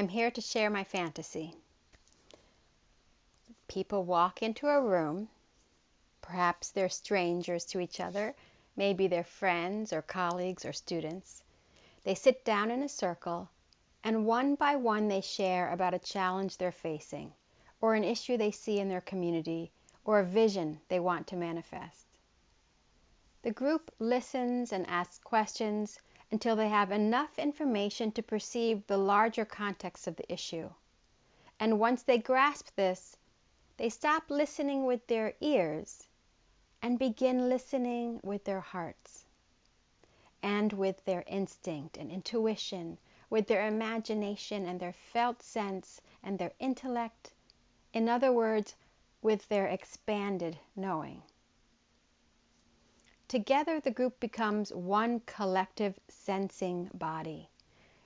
I'm here to share my fantasy. People walk into a room. Perhaps they're strangers to each other. Maybe they're friends or colleagues or students. They sit down in a circle, and one by one they share about a challenge they're facing, or an issue they see in their community, or a vision they want to manifest. The group listens and asks questions until they have enough information to perceive the larger context of the issue. And once they grasp this, they stop listening with their ears and begin listening with their hearts, and with their instinct and intuition, with their imagination and their felt sense and their intellect. In other words, with their expanded knowing. Together, the group becomes one collective sensing body,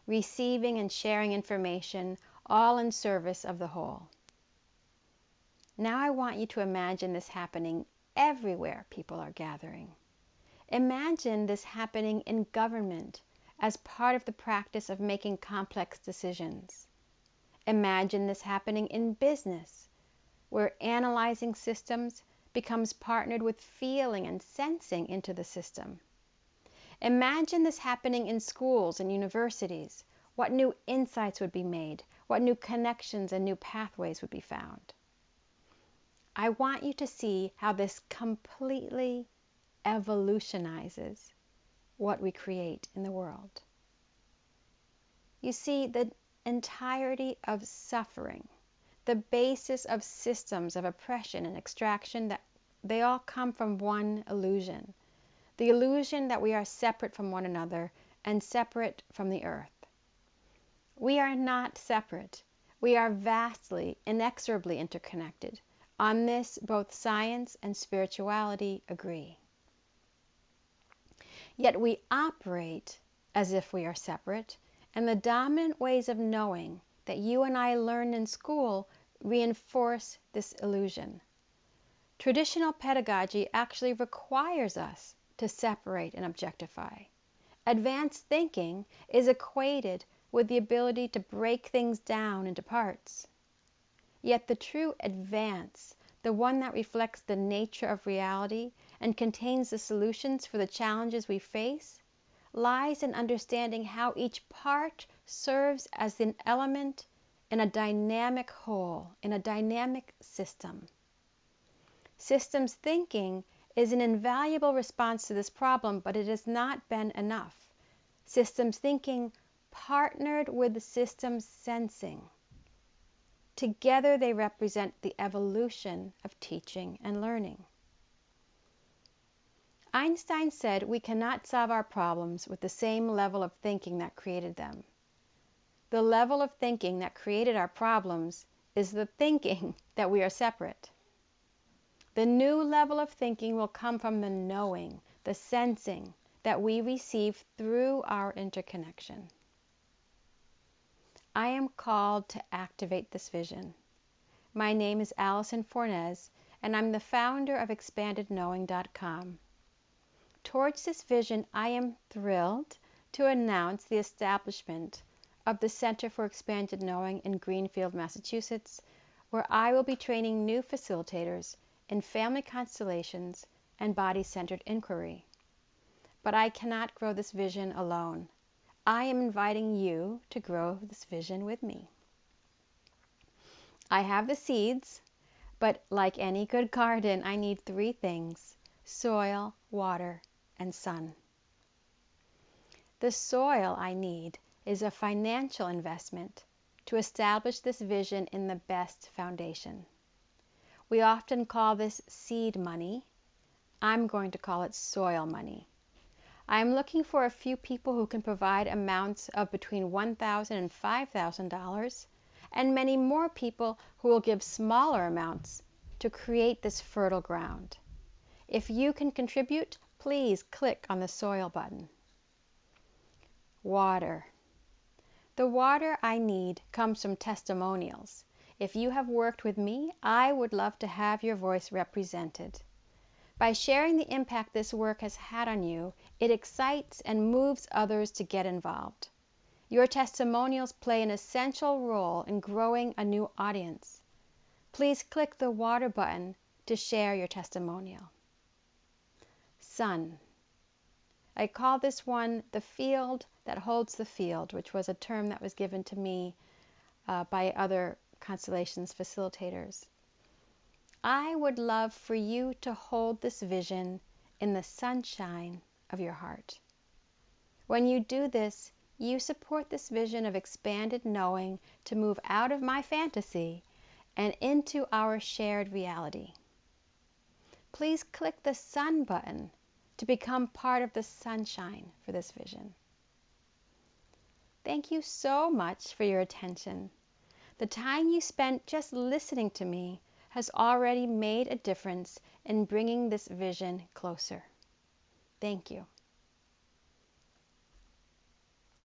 receiving and sharing information, all in service of the whole. Now I want you to imagine this happening everywhere people are gathering. Imagine this happening in government as part of the practice of making complex decisions. Imagine this happening in business, where analyzing systems becomes partnered with feeling and sensing into the system. Imagine this happening in schools and universities. What new insights would be made? What new connections and new pathways would be found? I want you to see how this completely evolutionizes what we create in the world. You see, the entirety of suffering, the basis of systems of oppression and extraction, that they all come from one illusion. The illusion that we are separate from one another and separate from the earth. We are not separate. We are vastly, inexorably interconnected. On this, both science and spirituality agree. Yet we operate as if we are separate, and the dominant ways of knowing that you and I learned in school reinforce this illusion. Traditional pedagogy actually requires us to separate and objectify. Advanced thinking is equated with the ability to break things down into parts. Yet the true advance, the one that reflects the nature of reality and contains the solutions for the challenges we face, lies in understanding how each part serves as an element in a dynamic whole, in a dynamic system. Systems thinking is an invaluable response to this problem, but it has not been enough. Systems thinking partnered with systems sensing. Together they represent the evolution of teaching and learning. Einstein said we cannot solve our problems with the same level of thinking that created them. The level of thinking that created our problems is the thinking that we are separate. The new level of thinking will come from the knowing, the sensing that we receive through our interconnection. I am called to activate this vision. My name is Allison Fornez, and I'm the founder of ExpandedKnowing.com. Towards this vision, I am thrilled to announce the establishment of the Center for Expanded Knowing in Greenfield, Massachusetts, where I will be training new facilitators in family constellations and body-centered inquiry. But I cannot grow this vision alone. I am inviting you to grow this vision with me. I have the seeds, but like any good garden, I need 3 things: soil, water, and sun. The soil I need is a financial investment to establish this vision in the best foundation. We often call this seed money. I'm going to call it soil money. I'm looking for a few people who can provide amounts of between $1,000 and $5,000, and many more people who will give smaller amounts to create this fertile ground. If you can contribute, please click on the soil button. Water. The water I need comes from testimonials. If you have worked with me, I would love to have your voice represented. By sharing the impact this work has had on you, it excites and moves others to get involved. Your testimonials play an essential role in growing a new audience. Please click the water button to share your testimonial. Sun. I call this one the field that holds the field, which was a term that was given to me by other constellations facilitators. I would love for you to hold this vision in the sunshine of your heart. When you do this, you support this vision of expanded knowing to move out of my fantasy and into our shared reality. Please click the sun button to become part of the sunshine for this vision. Thank you so much for your attention. The time you spent just listening to me has already made a difference in bringing this vision closer. Thank you.